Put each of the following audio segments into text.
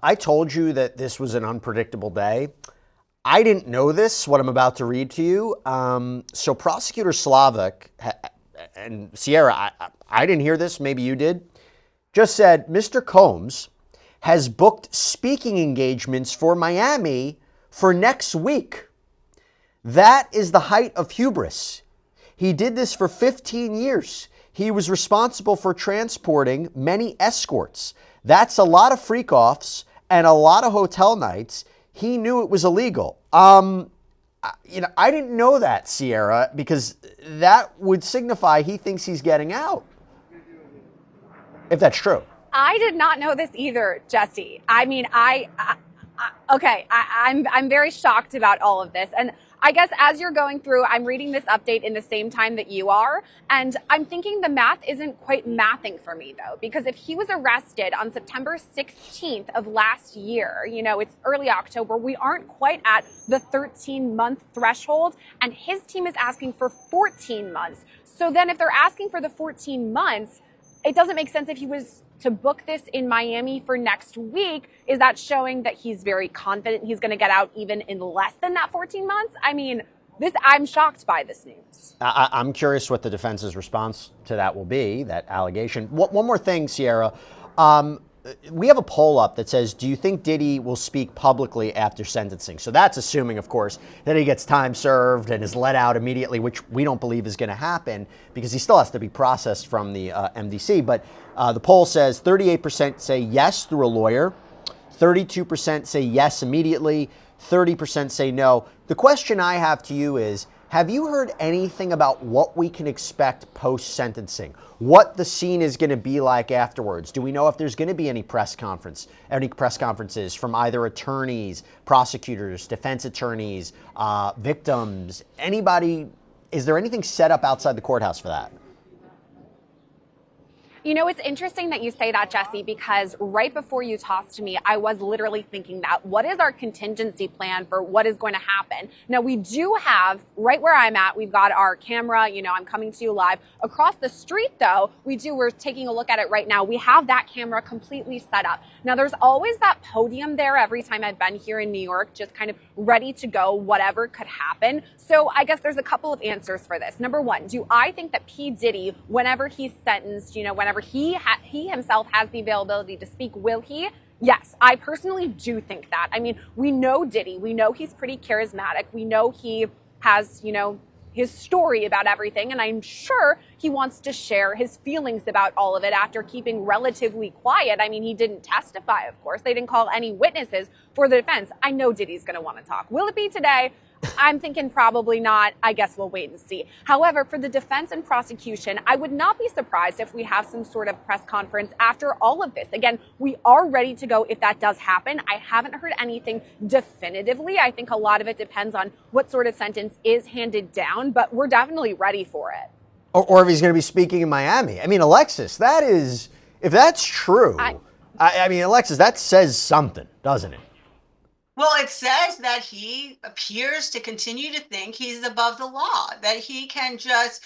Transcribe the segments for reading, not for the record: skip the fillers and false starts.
I told you that this was an unpredictable day. I didn't know this, what I'm about to read to you. So prosecutor Slavic and Sierra, I didn't hear this, maybe you did, just said Mr. Combs has booked speaking engagements for Miami for next week. That is the height of hubris. He did this for 15 years. He was responsible for transporting many escorts. That's a lot of freak-offs and a lot of hotel nights. He knew it was illegal. I didn't know that, Sierra, because that would signify he thinks he's getting out. If that's true. I did not know this either, Jesse. I mean, I'm very shocked about all of this. And I guess as you're going through, I'm reading this update in the same time that you are. And I'm thinking the math isn't quite mathing for me, though, because if he was arrested on September 16th of last year, it's early October, we aren't quite at the 13-month threshold. And his team is asking for 14 months. So then if they're asking for the 14 months, it doesn't make sense if he was to book this in Miami for next week. Is that showing that he's very confident he's going to get out even in less than that 14 months? I mean, I'm shocked by this news. I'm curious what the defense's response to that will be, that allegation. One more thing, Sierra. We have a poll up that says, do you think Diddy will speak publicly after sentencing? So that's assuming, of course, that he gets time served and is let out immediately, which we don't believe is going to happen because he still has to be processed from the MDC. But the poll says 38% say yes through a lawyer, 32% say yes immediately, 30% say no. The question I have to you is, have you heard anything about what we can expect post-sentencing? What the scene is going to be like afterwards? Do we know if there's going to be any press conferences from either attorneys, prosecutors, defense attorneys, victims, anybody? Is there anything set up outside the courthouse for that? It's interesting that you say that, Jesse, because right before you tossed to me, I was literally thinking that what is our contingency plan for what is going to happen? Now, we do have, right where I'm at, we've got our camera, I'm coming to you live. Across the street, though, we're taking a look at it right now. We have that camera completely set up. Now, there's always that podium there every time I've been here in New York, just kind of ready to go, whatever could happen. So I guess there's a couple of answers for this. Number one, do I think that P. Diddy, whenever he's sentenced, whenever he himself has the availability to speak, will he? Yes, I personally do think that. I mean, we know Diddy. We know he's pretty charismatic. We know he has, his story about everything. And I'm sure he wants to share his feelings about all of it after keeping relatively quiet. I mean, he didn't testify, of course. They didn't call any witnesses for the defense. I know Diddy's going to want to talk. Will it be today? I'm thinking probably not. I guess we'll wait and see. However, for the defense and prosecution, I would not be surprised if we have some sort of press conference after all of this. Again, we are ready to go if that does happen. I haven't heard anything definitively. I think a lot of it depends on what sort of sentence is handed down, but we're definitely ready for it. Or if he's going to be speaking in Miami. I mean, Alexis, if that's true, I mean, Alexis, that says something, doesn't it? Well, it says that he appears to continue to think he's above the law, that he can just,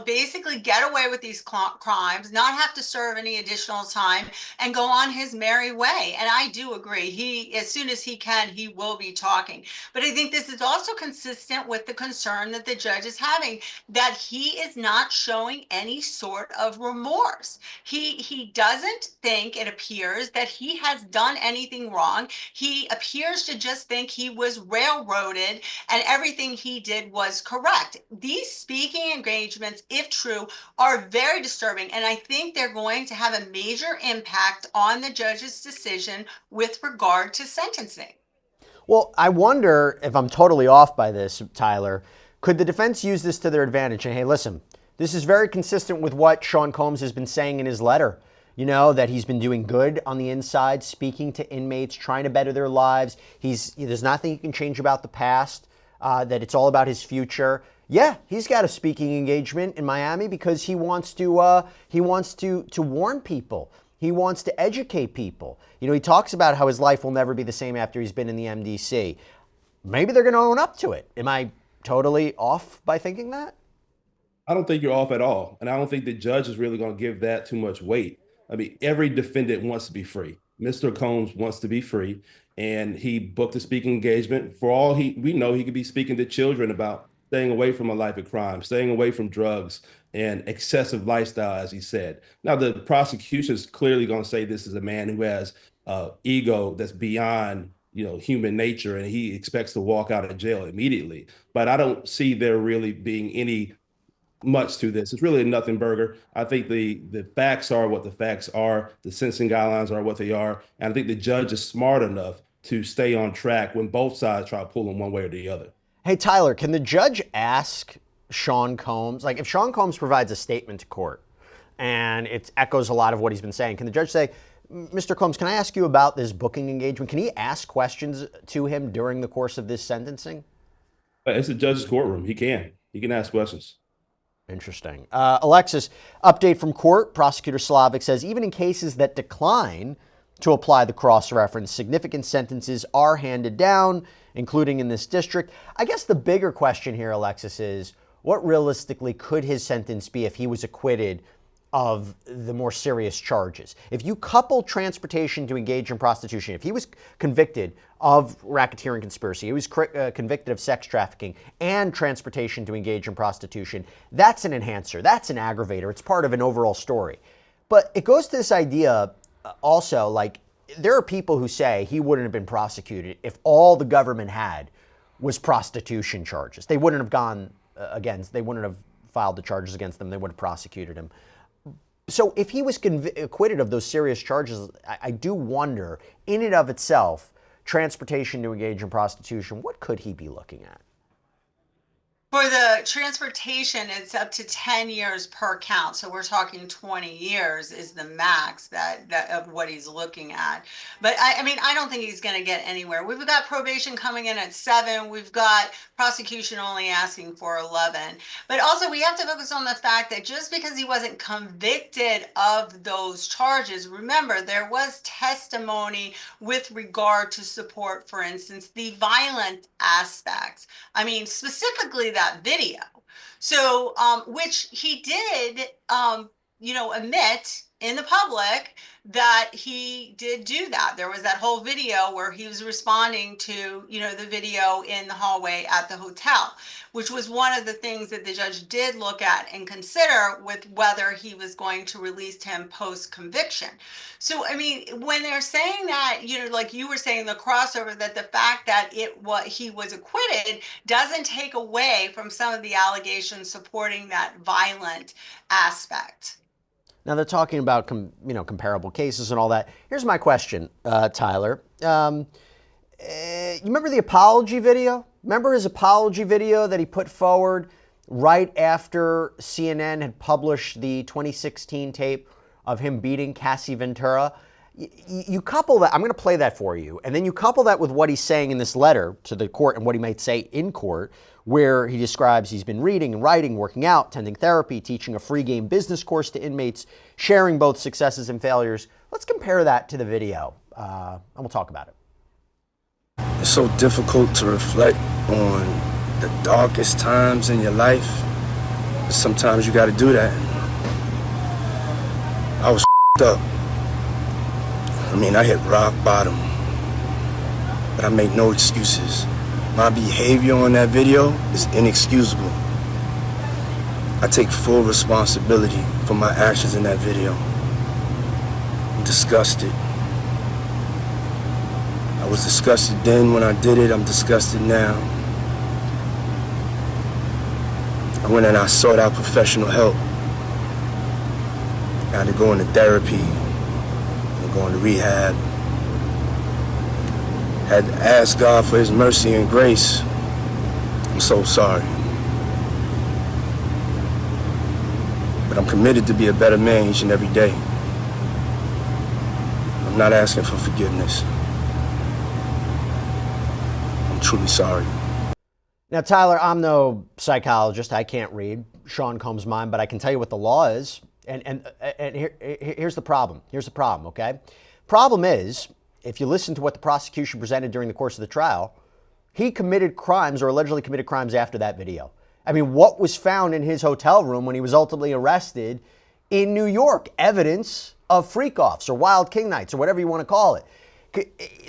basically get away with these crimes, not have to serve any additional time, and go on his merry way. And I do agree. As soon as he can, he will be talking. But I think this is also consistent with the concern that the judge is having, that he is not showing any sort of remorse. He doesn't think, it appears, that he has done anything wrong. He appears to just think he was railroaded and everything he did was correct. These speaking engagements, if true, are very disturbing, and I think they're going to have a major impact on the judge's decision with regard to sentencing. Well, I wonder if I'm totally off by this, Tyler. Could the defense use this to their advantage? And hey, listen, this is very consistent with what Sean Combs has been saying in his letter. That he's been doing good on the inside, speaking to inmates, trying to better their lives. There's nothing he can change about the past, that it's all about his future. Yeah, he's got a speaking engagement in Miami because he wants to warn people. He wants to educate people. He talks about how his life will never be the same after he's been in the MDC. Maybe they're going to own up to it. Am I totally off by thinking that? I don't think you're off at all. And I don't think the judge is really going to give that too much weight. I mean, every defendant wants to be free. Mr. Combs wants to be free, and he booked a speaking engagement. For all we know, he could be speaking to children about staying away from a life of crime, staying away from drugs and excessive lifestyle, as he said. Now, the prosecution is clearly going to say this is a man who has ego that's beyond human nature, and he expects to walk out of jail immediately. But I don't see there really being any much to this. It's really a nothing burger. I think the facts are what the facts are. The sentencing guidelines are what they are. And I think the judge is smart enough to stay on track when both sides try to pull him one way or the other. Hey, Tyler, can the judge ask Sean Combs, like if Sean Combs provides a statement to court and it echoes a lot of what he's been saying, can the judge say, Mr. Combs, can I ask you about this booking engagement? Can he ask questions to him during the course of this sentencing? It's a judge's courtroom. He can ask questions. Interesting. Alexis, update from court. Prosecutor Slavic says even in cases that decline to apply the cross-reference, significant sentences are handed down, including in this district. I guess the bigger question here, Alexis, is what realistically could his sentence be if he was acquitted of the more serious charges? If you couple transportation to engage in prostitution, if he was convicted of racketeering conspiracy, he was convicted of sex trafficking and transportation to engage in prostitution, that's an enhancer, that's an aggravator, it's part of an overall story. But it goes to this idea also, like, there are people who say he wouldn't have been prosecuted if all the government had was prostitution charges. They wouldn't have gone they wouldn't have filed the charges against them, they would have prosecuted him. So if he was acquitted of those serious charges, I do wonder, in and of itself, transportation to engage in prostitution, what could he be looking at? For the transportation, it's up to 10 years per count. So we're talking 20 years is the max that of what he's looking at. But I mean, I don't think he's going to get anywhere. We've got probation coming in at 7. We've got prosecution only asking for 11. But also we have to focus on the fact that just because he wasn't convicted of those charges, remember, there was testimony with regard to support, for instance, the violent aspects. I mean, specifically that video. So, which he did, admit in the public that he did do that. There was that whole video where he was responding to, the video in the hallway at the hotel, which was one of the things that the judge did look at and consider with whether he was going to release him post-conviction. So, I mean, when they're saying that, like you were saying, the crossover, that the fact that he was acquitted doesn't take away from some of the allegations supporting that violent aspect. Now they're talking about comparable cases and all that. Here's my question, Tyler. You remember the apology video? Remember his apology video that he put forward right after CNN had published the 2016 tape of him beating Cassie Ventura? You couple that, I'm going to play that for you, and then you couple that with what he's saying in this letter to the court and what he might say in court, where he describes he's been reading and writing, working out, attending therapy, teaching a free game business course to inmates, sharing both successes and failures. Let's compare that to the video, and we'll talk about it. It's so difficult to reflect on the darkest times in your life. But sometimes you got to do that. I was up. I hit rock bottom, but I make no excuses. My behavior on that video is inexcusable. I take full responsibility for my actions in that video. I'm disgusted. I was disgusted then when I did it. I'm disgusted now. I went and I sought out professional help. I had to go into therapy, going to rehab. Had to ask God for his mercy and grace. I'm so sorry. But I'm committed to be a better man each and every day. I'm not asking for forgiveness. I'm truly sorry. Now, Tyler, I'm no psychologist. I can't read Sean Combs' mind, but I can tell you what the law is. And here's the problem. Here's the problem, okay? Problem is, if you listen to what the prosecution presented during the course of the trial, he committed crimes or allegedly committed crimes after that video. I mean, what was found in his hotel room when he was ultimately arrested in New York? Evidence of freak-offs or wild king nights or whatever you want to call it.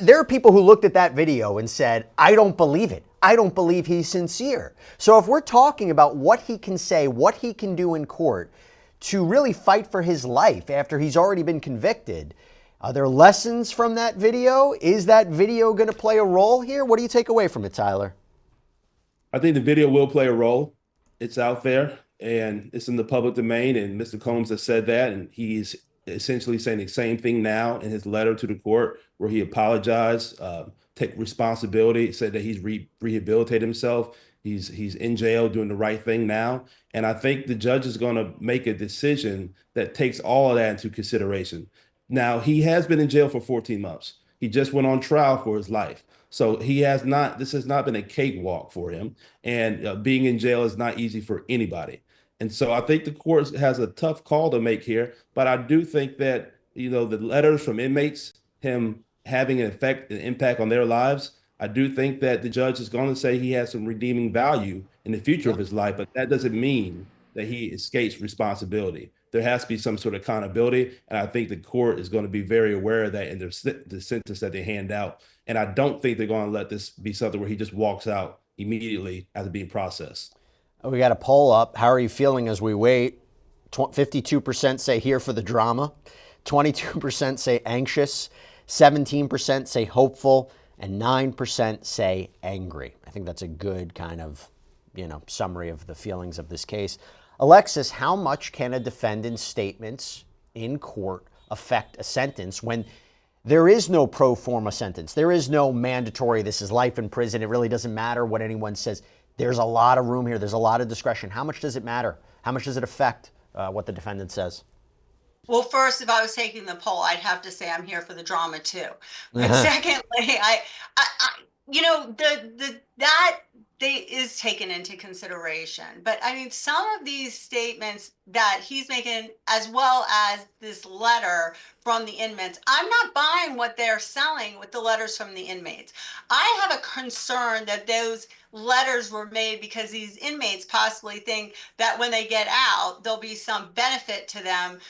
There are people who looked at that video and said, I don't believe it. I don't believe he's sincere. So if we're talking about what he can say, what he can do in court to really fight for his life after he's already been convicted, are there lessons from that video? Is that video going to play a role here? What do you take away from it, Tyler? I think the video will play a role. It's out there and it's in the public domain, and Mr. Combs has said that, and he's essentially saying the same thing now in his letter to the court, where he apologized, take responsibility, said that he's rehabilitated himself. He's in jail doing the right thing now. And I think the judge is going to make a decision that takes all of that into consideration. Now, he has been in jail for 14 months. He just went on trial for his life. So this has not been a cakewalk for him. And being in jail is not easy for anybody. And so I think the court has a tough call to make here. But I do think that, the letters from inmates, him having an impact on their lives, I do think that the judge is going to say he has some redeeming value in the future of his life. But that doesn't mean that he escapes responsibility. There has to be some sort of accountability. And I think the court is going to be very aware of that in the sentence that they hand out. And I don't think they're going to let this be something where he just walks out immediately after being processed. We got a poll up. How are you feeling as we wait? 52% say here for the drama. 22% say anxious. 17% say hopeful. And 9% say angry. I think that's a good kind of, summary of the feelings of this case. Alexis, how much can a defendant's statements in court affect a sentence when there is no pro forma sentence? There is no mandatory, this is life in prison. It really doesn't matter what anyone says. There's a lot of room here. There's a lot of discretion. How much does it matter? How much does it affect what the defendant says? Well, first, if I was taking the poll, I'd have to say I'm here for the drama too. But secondly, that is taken into consideration. But I mean, some of these statements that he's making, as well as this letter from the inmates, I'm not buying what they're selling with the letters from the inmates. I have a concern that those letters were made because these inmates possibly think that when they get out, there'll be some benefit to them,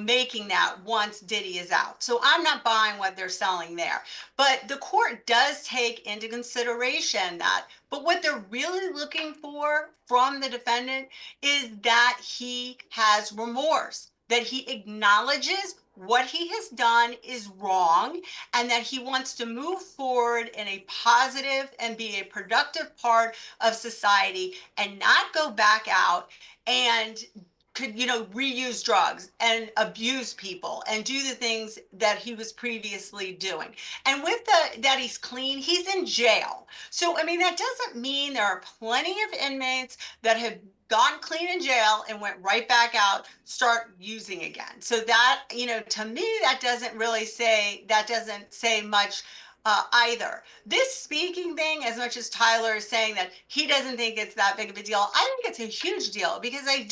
making that once Diddy is out. So I'm not buying what they're selling there. But the court does take into consideration that. But what they're really looking for from the defendant is that he has remorse, that he acknowledges what he has done is wrong, and that he wants to move forward in a positive and be a productive part of society and not go back out and could, reuse drugs and abuse people and do the things that he was previously doing. And with that he's clean, he's in jail. So, I mean, that doesn't mean there are plenty of inmates that have gone clean in jail and went right back out, start using again. So that, to me, that doesn't say much either. This speaking thing, as much as Tyler is saying that he doesn't think it's that big of a deal, I think it's a huge deal because I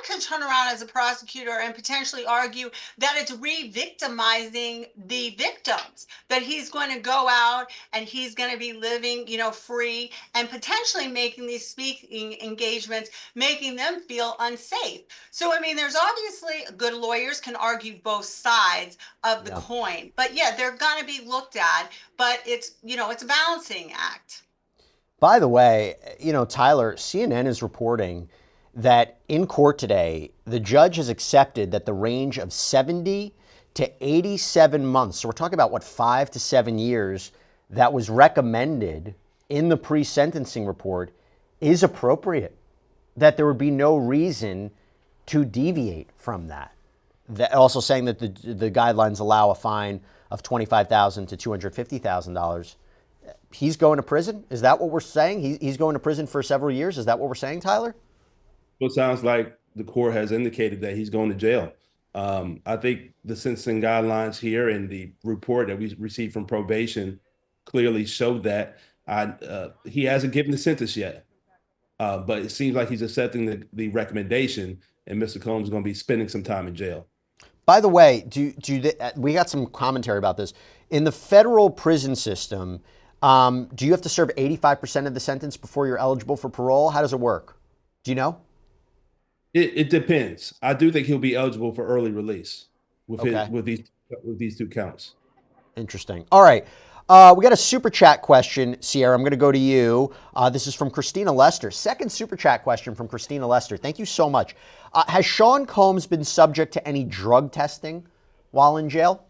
could turn around as a prosecutor and potentially argue that it's re-victimizing the victims, that he's going to go out and he's going to be living, free, and potentially making these speaking engagements, making them feel unsafe. So, I mean, there's obviously good lawyers can argue both sides of the coin, but yeah, they're going to be looked at, but it's a balancing act. By the way, Tyler, CNN is reporting that in court today, the judge has accepted that the range of 70 to 87 months, so we're talking about 5 to 7 years, that was recommended in the pre-sentencing report is appropriate, that there would be no reason to deviate from that. Also saying that the guidelines allow a fine of $25,000 to $250,000. He's going to prison? Is that what we're saying? He's going to prison for several years? Is that what we're saying, Tyler? Well, it sounds like the court has indicated that he's going to jail. I think the sentencing guidelines here and the report that we received from probation clearly showed that. He hasn't given the sentence yet, but it seems like he's accepting the recommendation, and Mr. Combs is going to be spending some time in jail. By the way, we got some commentary about this. In the federal prison system, do you have to serve 85% of the sentence before you're eligible for parole? How does it work? Do you know? It depends. I do think he'll be eligible for early release with Okay. these two counts. Interesting. All right. We got a super chat question, Sierra. I'm going to go to you. This is from Christina Lester. Second super chat question from Christina Lester. Thank you so much. Has Sean Combs been subject to any drug testing while in jail?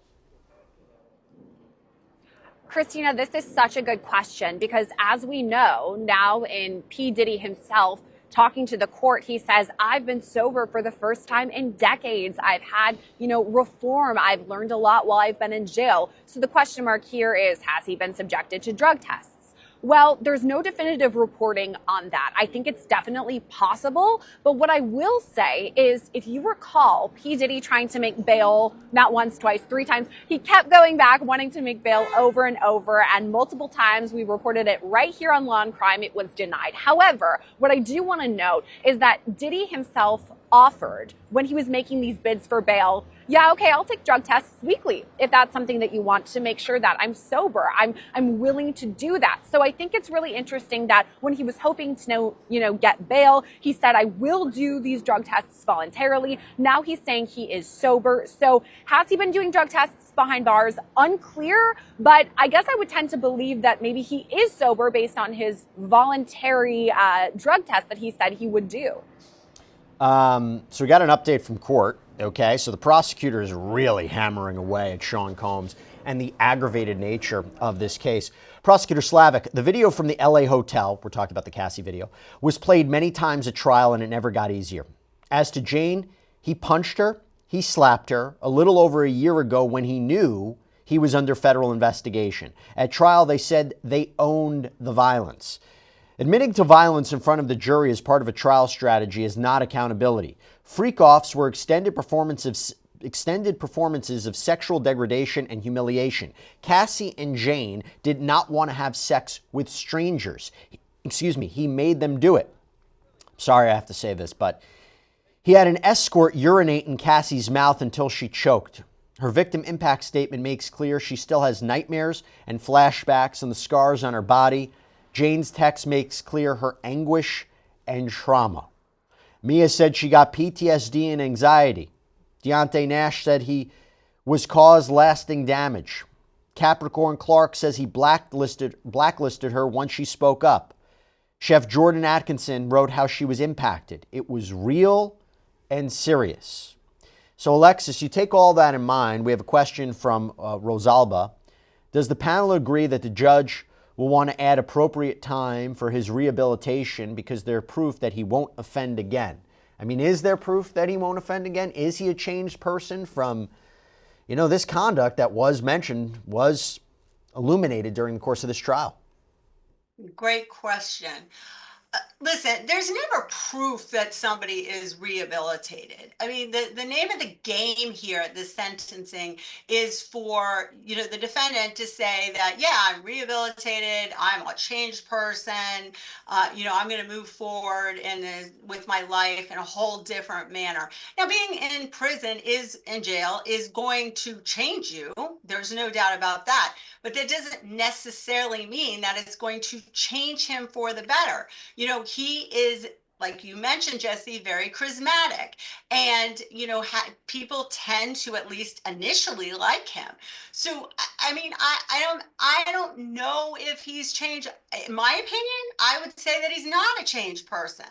Christina, this is such a good question because as we know now in P. Diddy himself talking to the court, he says, I've been sober for the first time in decades. I've had, reform. I've learned a lot while I've been in jail. So the question mark here is, has he been subjected to drug tests? Well, there's no definitive reporting on that. I think it's definitely possible. But what I will say is, if you recall, P. Diddy trying to make bail, not once, twice, three times, he kept going back wanting to make bail over and over. And multiple times we reported it right here on Law and Crime. It was denied. However, what I do want to note is that Diddy himself offered when he was making these bids for bail, yeah, okay, I'll take drug tests weekly if that's something that you want to make sure that I'm sober. I'm willing to do that. So I think it's really interesting that when he was hoping to get bail, he said, I will do these drug tests voluntarily. Now he's saying he is sober. So has he been doing drug tests behind bars? Unclear, but I guess I would tend to believe that maybe he is sober based on his voluntary drug test that he said he would do. So we got an update from court. Okay, so the prosecutor is really hammering away at Sean Combs and the aggravated nature of this case. Prosecutor Slavic, the video from the LA hotel, we're talking about the Cassie video, was played many times at trial and it never got easier. As to Jane, he punched her, he slapped her a little over a year ago when he knew he was under federal investigation. At trial, they said they owned the violence. Admitting to violence in front of the jury as part of a trial strategy is not accountability. Freak-offs were extended performances of sexual degradation and humiliation. Cassie and Jane did not want to have sex with strangers. He made them do it. Sorry I have to say this, but he had an escort urinate in Cassie's mouth until she choked. Her victim impact statement makes clear she still has nightmares and flashbacks and the scars on her body. Jane's text makes clear her anguish and trauma. Mia said she got PTSD and anxiety. Deontay Nash said he was caused lasting damage. Capricorn Clark says he blacklisted her once she spoke up. Chef Jordan Atkinson wrote how she was impacted. It was real and serious. So Alexis, you take all that in mind. We have a question from Rosalba. Does the panel agree that the judge will want to add appropriate time for his rehabilitation because there's proof that he won't offend again? I mean, is there proof that he won't offend again? Is he a changed person from, this conduct that was mentioned, was illuminated during the course of this trial? Great question. Listen, there's never proof that somebody is rehabilitated. I mean, the name of the game here at the sentencing is for, the defendant to say that, yeah, I'm rehabilitated, I'm a changed person, I'm going to move forward with my life in a whole different manner. Now, being in prison in jail is going to change you. There's no doubt about that. But that doesn't necessarily mean that it's going to change him for the better. He is, like you mentioned, Jesse, very charismatic. And, people tend to at least initially like him. So, I mean, I don't know if he's changed. In my opinion, I would say that he's not a changed person.